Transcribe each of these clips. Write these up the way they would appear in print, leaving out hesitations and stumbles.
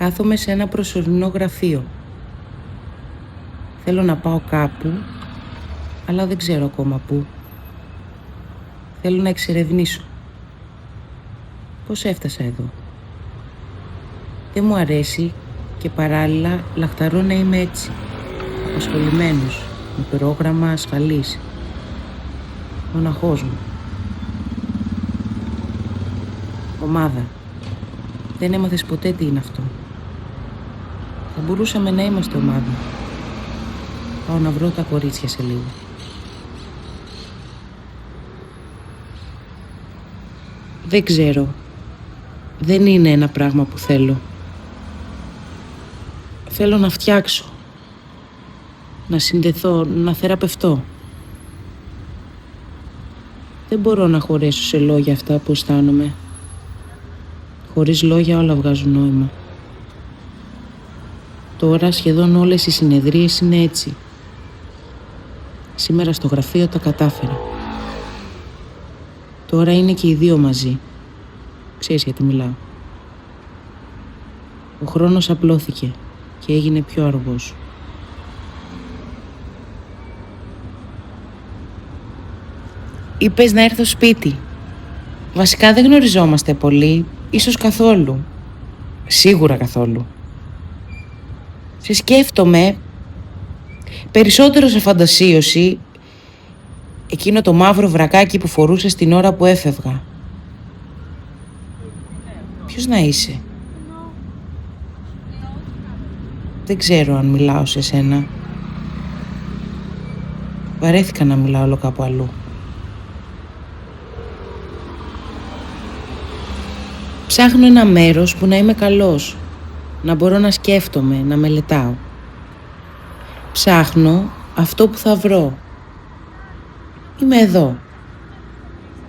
Κάθομαι σε ένα προσωρινό γραφείο. Θέλω να πάω κάπου, αλλά δεν ξέρω ακόμα πού. Θέλω να εξερευνήσω. Πώς έφτασα εδώ? Δεν μου αρέσει και παράλληλα λαχταρώ να είμαι έτσι, απασχολημένος, με πρόγραμμα ασφαλής. Μοναχός μου. Ομάδα. Δεν έμαθες ποτέ τι είναι αυτό. Θα μπορούσαμε να είμαστε ομάδα. Πάω να βρω τα κορίτσια σε λίγο. Δεν ξέρω. Δεν είναι ένα πράγμα που θέλω. Θέλω να φτιάξω. Να συνδεθώ, να θεραπευτώ. Δεν μπορώ να χωρέσω σε λόγια αυτά που αισθάνομαι. Χωρίς λόγια όλα βγάζουν νόημα. Τώρα σχεδόν όλες οι συνεδρίες είναι έτσι. Σήμερα στο γραφείο τα κατάφερα. Τώρα είναι και οι δύο μαζί. Ξέρεις γιατί μιλάω. Ο χρόνος απλώθηκε και έγινε πιο αργός. Είπες να έρθω σπίτι. Βασικά δεν γνωριζόμαστε πολύ, ίσως καθόλου. Σίγουρα καθόλου. Σε σκέφτομαι περισσότερο σε φαντασίωση εκείνο το μαύρο βρακάκι που φορούσες την ώρα που έφευγα. Ποιος να είσαι? Δεν ξέρω αν μιλάω σε σένα. Βαρέθηκα να μιλάω όλο κάπου αλλού. Ψάχνω ένα μέρος που να είμαι καλός, να μπορώ να σκέφτομαι, να μελετάω. Ψάχνω αυτό που θα βρω. Είμαι εδώ,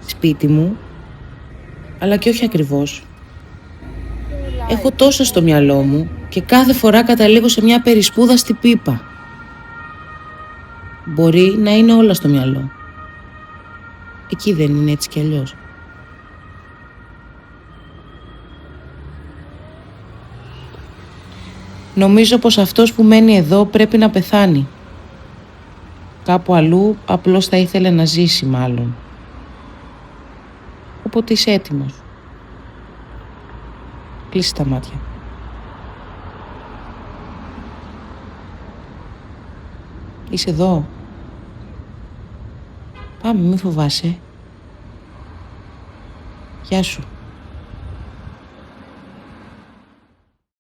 σπίτι μου, αλλά και όχι ακριβώς. Έχω τόσα στο μυαλό μου και κάθε φορά καταλήγω σε μια περισπούδα στη πίπα. Μπορεί να είναι όλα στο μυαλό. Εκεί δεν είναι έτσι κι αλλιώς. Νομίζω πως αυτός που μένει εδώ πρέπει να πεθάνει. Κάπου αλλού απλώς θα ήθελε να ζήσει μάλλον. Όποτε είσαι έτοιμος. Κλείσε τα μάτια. Είσαι εδώ. Πάμε, μη φοβάσαι. Γεια σου.